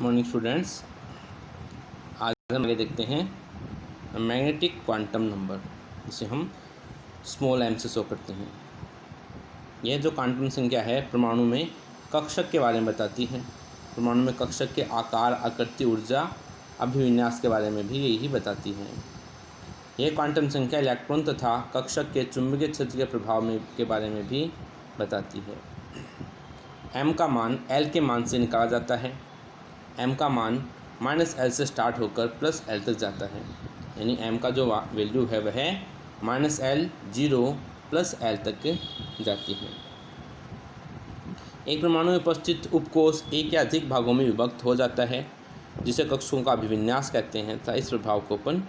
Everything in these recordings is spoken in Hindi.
मॉर्निंग स्टूडेंट्स, आज हम आगे देखते हैं मैग्नेटिक क्वांटम नंबर, जिसे हम स्मॉल m से शो करते हैं। यह जो क्वांटम संख्या है परमाणु में कक्षक के बारे में बताती है। परमाणु में कक्षक के आकार, आकृति, ऊर्जा, अभिविन्यास के बारे में भी यही बताती है। यह क्वांटम संख्या इलेक्ट्रॉन तथा कक्षक के चुंबकीय क्षेत्र के प्रभाव में के बारे में भी बताती है। m का मान l के मान से निकाला जाता है। m का मान -l से स्टार्ट होकर +l तक जाता है, यानी m का जो वैल्यू है वह -l 0 +l तक जाती है। एक परमाणु में उपस्थित उपकोष एक या अधिक भागों में विभक्त हो जाता है, जिसे कक्षकों का अभिविन्यास कहते हैं तथा इस प्रभाव को अपन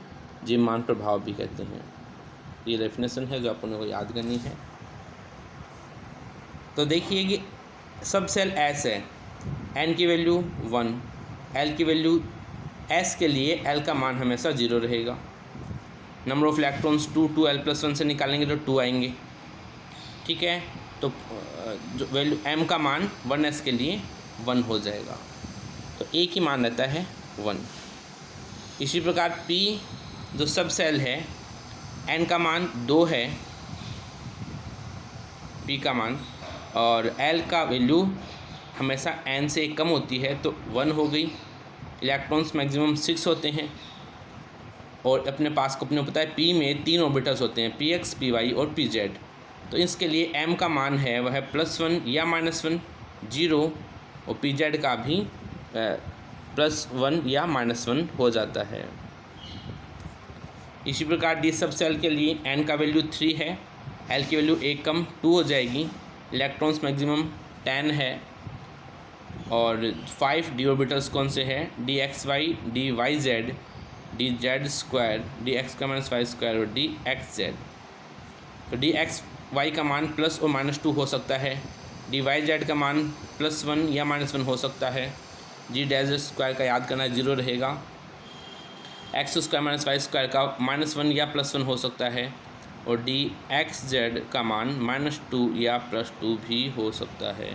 जीवमान प्रभाव भी कहते हैं। ये डेफिनेशन है जो अपन को याद करनी है। तो देखिए कि सब सेल S है, n की वैल्यू 1, l की वैल्यू s के लिए l का मान हमेशा 0 रहेगा। नंबर ऑफ इलेक्ट्रॉन्स 2l+1 से निकालेंगे तो 2 आएंगे, ठीक है। तो जो वैल्यू m का मान 1s के लिए 1 हो जाएगा, तो a की मान रहता है 1। इसी प्रकार p जो सब सेल है, n का मान 2 है p का मान, और l का वैल्यू हमेशा n से कम होती है तो 1 हो गई। इलेक्ट्रॉन्स मैक्सिमम 6 होते हैं और अपने पास को अपने पता है p में 3 ऑर्बिटल्स होते हैं, px, py और pz। तो इसके लिए m का मान है वह +1 या -1, 0, और pz का भी +1 या -1 हो जाता है। इसी प्रकार डी सब सेल के लिए n का वैल्यू 3 है, l की वैल्यू 1 कम 2 हो जाएगी। इलेक्ट्रॉन्स मैक्सिमम 10 है और 5 डी ऑर्बिटल्स कौन से हैं, dxy, dyz, dz², dx² और dxz। तो dxy का मान + और -2 हो सकता है, dyz का मान +1 या -1 हो सकता है, dz² का याद करना 0 रहेगा, x² y² का -1 या +1 हो सकता है, और dxz का मान -2 या +2 भी हो सकता है।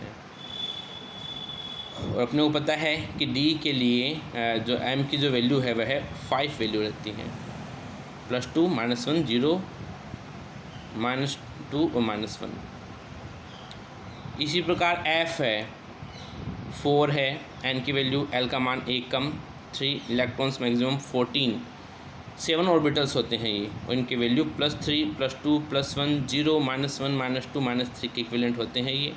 और अपने को पता है कि d के लिए जो m की जो वैल्यू है वह 5 वैल्यू रहती हैं, +2, -1, 0, -2 और -1। इसी प्रकार f है 4 है, n की वैल्यू, l का मान 1 कम 3, इलेक्ट्रॉन्स मैक्सिमम 14, 7 ऑर्बिटल्स होते हैं ये, और इनकी वैल्यू +3, +2, +1, 0, -1, -2, -3 के इक्विवेलेंट होते हैं ये।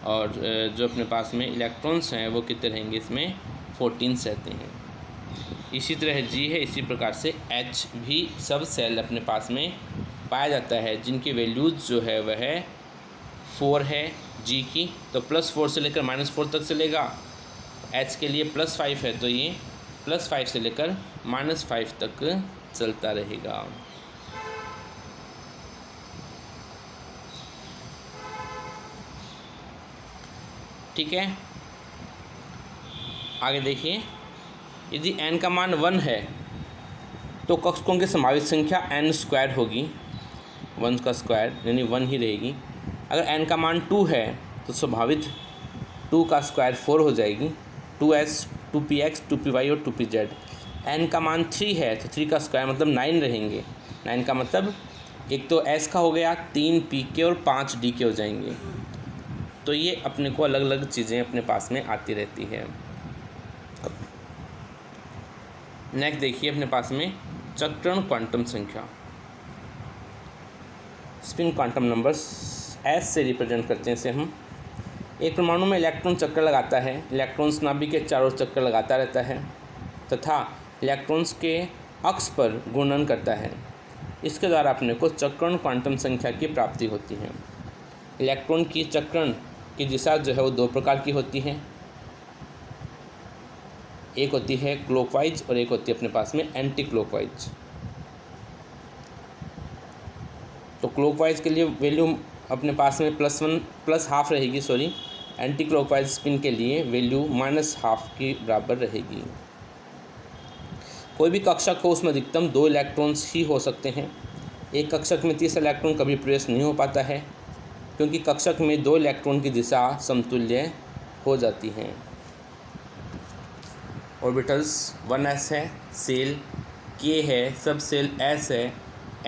और जो अपने पास में इलेक्ट्रॉन्स हैं वो कितने रहेंगे, इसमें 14 रहते हैं। इसी तरह G है, इसी प्रकार से H भी सब सेल अपने पास में पाया जाता है, जिनकी वैल्यूज़ जो है वह 4 है G की, तो +4 से लेकर -4 तक चलेगा। H के लिए +5 है तो ये +5 से लेकर -5 तक चलता रहेगा। ठीक है, आगे देखिए, यदि n का मान 1 है तो कक्षकों की संभावित संख्या n² होगी, 1 का स्क्वायर यानी 1 ही रहेगी। अगर n का मान 2 है तो संभावित 2 का स्क्वायर 4 हो जाएगी, 2s, 2px, 2py और 2pz। n का मान 3 है तो 3 का स्क्वायर मतलब 9 रहेंगे। 9 का मतलब एक तो s का हो गया, 3 p के और 5 d के हो जाएंगे। तो ये अपने को अलग अलग चीज़ें अपने पास में आती रहती है। नेक्स्ट देखिए अपने पास में चक्रण क्वांटम संख्या, स्पिन क्वांटम नंबर्स S से रिप्रेजेंट करते हैं इसे हम। एक परमाणु में इलेक्ट्रॉन चक्कर लगाता है, इलेक्ट्रॉन्स नाभिक के चारों चक्कर लगाता रहता है तथा इलेक्ट्रॉन्स के अक्ष पर घूर्णन करता है। इसके द्वारा अपने को चक्रण क्वांटम संख्या की प्राप्ति होती है। इलेक्ट्रॉन की चक्रण की दिशा जो है वो 2 प्रकार की होती है, एक होती है क्लॉकवाइज और एक होती है अपने पास में एंटी क्लॉकवाइज। तो क्लॉकवाइज के लिए वैल्यू अपने पास में +1 +½ रहेगी, एंटी क्लॉकवाइज स्पिन के लिए वैल्यू -½ के बराबर रहेगी। कोई भी कक्षक हो उसमें अधिकतम 2 इलेक्ट्रॉन्स ही हो सकते हैं। एक कक्षक में 30 इलेक्ट्रॉन कभी प्रवेश नहीं हो पाता है, क्योंकि कक्षक में 2 इलेक्ट्रॉन की दिशा समतुल्य हो जाती हैं। ऑर्बिटल्स 1s है, सेल k है, सब सेल s है,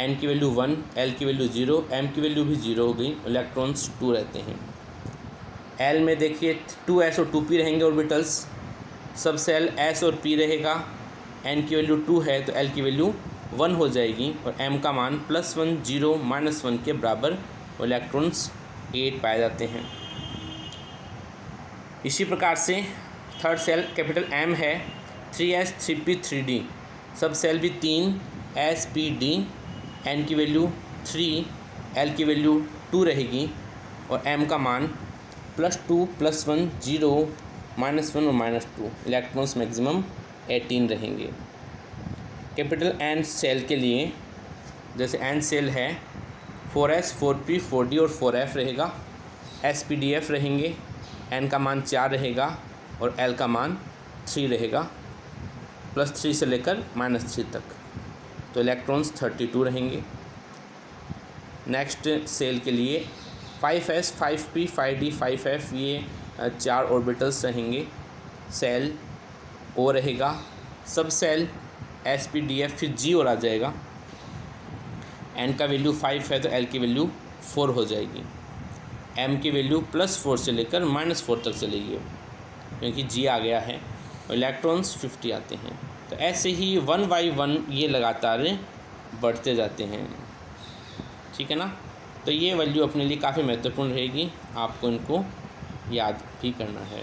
n की वैल्यू 1, l की वैल्यू 0, m की वैल्यू भी 0 हो गई, इलेक्ट्रॉन्स 2 रहते हैं। l में देखिए 2s और 2p रहेंगे ऑर्बिटल्स, सब सेल s और p रहेगा, n की वैल्यू 2 है तो l की वैल्यू 1 हो जाएगी और m का मान +1 0 -1 के बराबर इलेक्ट्रॉन्स 8 पाए जाते हैं। इसी प्रकार से थर्ड सेल कैपिटल M है, 3s 3p 3d, सब सेल भी 3 s p d, n की वैल्यू 3, l की वैल्यू 2 रहेगी और m का मान +2 +1 0 -1 और -2, इलेक्ट्रॉन्स मैक्सिमम 18 रहेंगे। कैपिटल N सेल के लिए जैसे N सेल है 4s 4p 4d और 4f रहेगा, s p d f रहेंगे, n का मान 4 रहेगा और l का मान 3 रहेगा, +3 से लेकर -3 तक, तो इलेक्ट्रॉन्स 32 रहेंगे। नेक्स्ट सेल के लिए 5s 5p 5d 5f ये 4 ऑर्बिटल्स रहेंगे, सेल O रहेगा, सब cell s p d f फिर g और आ जाएगा, n का वैल्यू 5 है तो l की वैल्यू 4 हो जाएगी, m की वैल्यू +4 से लेकर -4 तक चलेगी क्योंकि g आ गया है और इलेक्ट्रॉन्स 50 आते हैं। तो ऐसे ही 1 बाई 1 ये लगातार बढ़ते जाते हैं, ठीक है ना। तो ये वैल्यू अपने लिए काफ़ी महत्वपूर्ण रहेगी, आपको इनको याद भी करना है।